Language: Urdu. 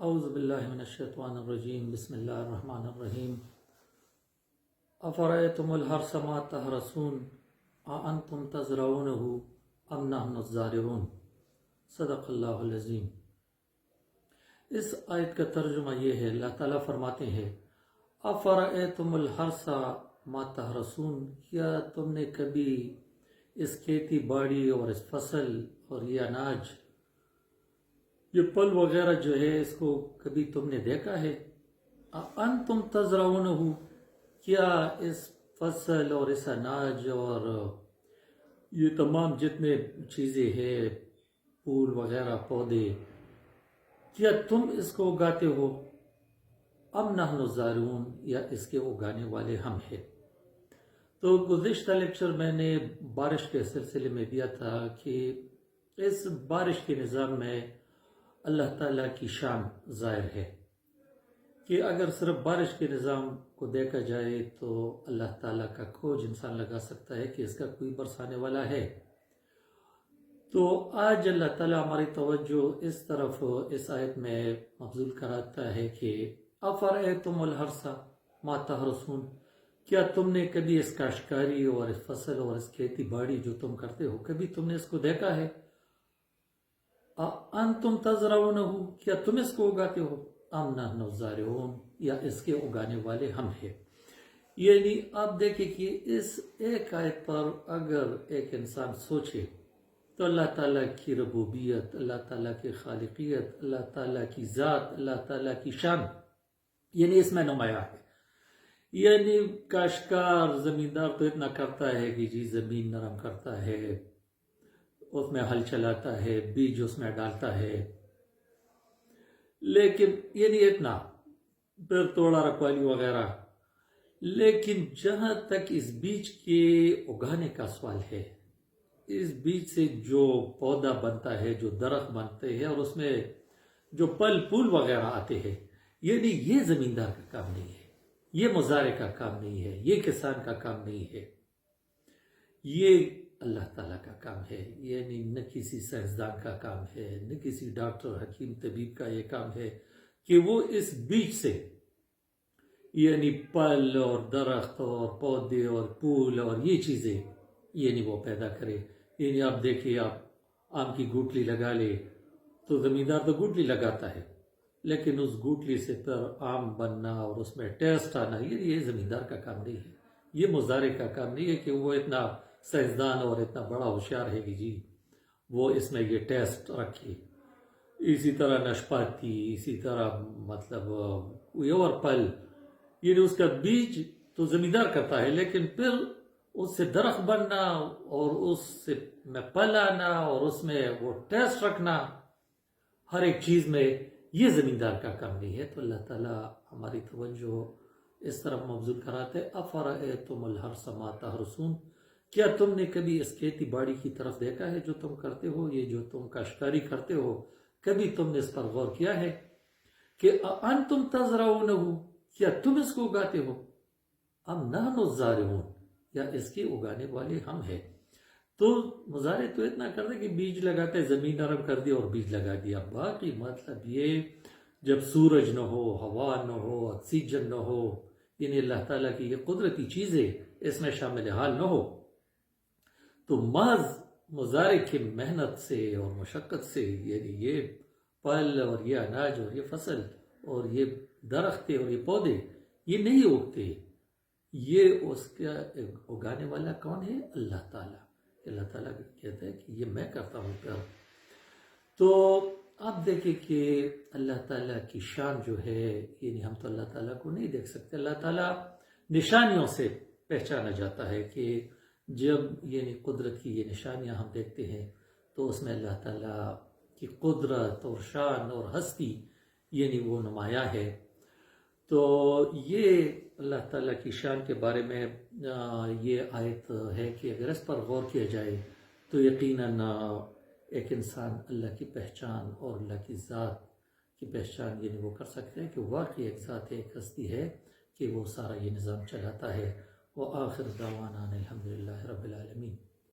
اعوذ باللہ من الشیطان الرجیم بسم اللہ الرحمن الرحیم افرأیتم الحرث ما تحرثون اانتم تزرعونہ ام نحن الزارعون صدق اللہ العظیم۔ اس آیت کا ترجمہ یہ ہے، اللہ تعالیٰ فرماتے ہیں افرأیتم الحرث ما تحرثون، کیا تم نے کبھی اس کھیتی باڑی اور اس فصل اور یہ اناج، یہ پل وغیرہ جو ہے، اس کو کبھی تم نے دیکھا ہے؟ انتم تزرعونہ، کیا اس فصل اور اس اناج اور یہ تمام جتنے چیزیں ہیں، پھول وغیرہ پودے، کیا تم اس کو اگاتے ہو؟ ام نحن الزارعون، یا اس کے اگانے والے ہم ہیں؟ تو گزشتہ لیکچر میں نے بارش کے سلسلے میں دیا تھا کہ اس بارش کے نظام میں اللہ تعالیٰ کی شان ظاہر ہے کہ اگر صرف بارش کے نظام کو دیکھا جائے تو اللہ تعالیٰ کا کھوج انسان لگا سکتا ہے کہ اس کا کوئی برسانے والا ہے۔ تو آج اللہ تعالیٰ ہماری توجہ اس طرف اس آیت میں مبذول کراتا ہے کہ افرأیتم الحرث ما تحرثون، کیا تم نے کبھی اس کاشتکاری اور اس فصل اور اس کھیتی باڑی جو تم کرتے ہو، کبھی تم نے اس کو دیکھا ہے؟ انتم تزرعونہ، کیا تم اس کو اگاتے ہو؟ ام نحن الزارعون، یا اس کے اگانے والے ہم ہیں۔ یعنی آپ دیکھیں کہ اس ایک آیت پر اگر ایک انسان سوچے تو اللہ تعالیٰ کی ربوبیت، اللہ تعالیٰ کی خالقیت، اللہ تعالیٰ کی ذات، اللہ تعالیٰ کی شان یعنی اس میں نمایاں ہے۔ یعنی کاشتکار زمیندار تو اتنا کرتا ہے کہ جی زمین نرم کرتا ہے، اس میں ہل چلاتا ہے، بیج اس میں ڈالتا ہے، لیکن یعنی اتنا، پھر توڑا رکوالی وغیرہ، لیکن جہاں تک اس بیج کے اگانے کا سوال ہے، اس بیج سے جو پودا بنتا ہے، جو درخت بنتے ہیں اور اس میں جو پھل پھول وغیرہ آتے ہیں، یعنی یہ زمیندار کا کام نہیں ہے، یہ مزارع کا کام نہیں ہے، یہ کسان کا کام نہیں ہے، یہ اللہ تعالیٰ کا کام ہے۔ یعنی نہ کسی سائنسدان کا کام ہے، نہ کسی ڈاکٹر حکیم طبیب کا یہ کام ہے کہ وہ اس بیج سے یعنی پھل اور درخت اور پودے اور پھول اور یہ چیزیں یعنی وہ پیدا کرے۔ یعنی آپ دیکھیے، آپ آم کی گوٹلی لگا لے تو زمیندار تو گوٹلی لگاتا ہے، لیکن اس گوٹلی سے پھر آم بننا اور اس میں ٹیسٹ آنا، یہ زمیندار کا کام نہیں ہے، یہ مزارع کا کام نہیں ہے کہ وہ اتنا سائنسدان اور اتنا بڑا ہوشیار ہے کہ جی وہ اس میں یہ ٹیسٹ رکھے۔ اسی طرح نشپاتی، اسی طرح مطلب کوئی اور پھل، یعنی اس کا بیج تو زمیندار کرتا ہے، لیکن پھر اس سے درخت بننا اور اس سے میں پھل آنا اور اس میں وہ ٹیسٹ رکھنا ہر ایک چیز میں، یہ زمیندار کا کام نہیں ہے۔ تو اللہ تعالیٰ ہماری توجہ اس طرف مبذول کراتے افرأیتم الحرث ما تحرثون، کیا تم نے کبھی اس کھیتی باڑی کی طرف دیکھا ہے جو تم کرتے ہو، یہ جو تم کاشتکاری کرتے ہو، کبھی تم نے اس پر غور کیا ہے کہ انتم تزرعونہ، کیا تم اس کو اگاتے ہو؟ ام نحن الزارعون، یا اس کے اگانے والے ہم ہیں؟ تو مزارع تو اتنا کرتے کہ بیج لگاتے، زمین نرم کر دی اور بیج لگا دیا، باقی مطلب یہ جب سورج نہ ہو، ہوا نہ ہو، آکسیجن نہ ہو، یعنی اللہ تعالیٰ کی یہ قدرتی چیزیں اس میں شامل حال نہ ہو، تو محض مزارع کی محنت سے اور مشقت سے یعنی یہ پھل اور یہ اناج اور یہ فصل اور یہ درخت اور یہ پودے یہ نہیں اگتے، یہ اس کا اگانے والا کون ہے؟ اللہ تعالیٰ۔ اللہ تعالیٰ کہتا ہے کہ یہ میں کرتا ہوں پھر۔ تو آپ دیکھیں کہ اللہ تعالیٰ کی شان جو ہے، یعنی ہم تو اللہ تعالیٰ کو نہیں دیکھ سکتے، اللہ تعالیٰ نشانیوں سے پہچانا جاتا ہے کہ جب یعنی قدرت کی یہ نشانیاں ہم دیکھتے ہیں تو اس میں اللہ تعالیٰ کی قدرت اور شان اور ہستی یعنی وہ نمایاں ہے۔ تو یہ اللہ تعالیٰ کی شان کے بارے میں یہ آیت ہے کہ اگر اس پر غور کیا جائے تو یقیناً ایک انسان اللہ کی پہچان اور اللہ کی ذات کی پہچان یعنی وہ کر سکتے ہیں کہ واقعی ایک ذات ہے، ایک ہستی ہے کہ وہ سارا یہ نظام چلاتا ہے۔ وآخر دعوانا الحمدللہ رب العالمین۔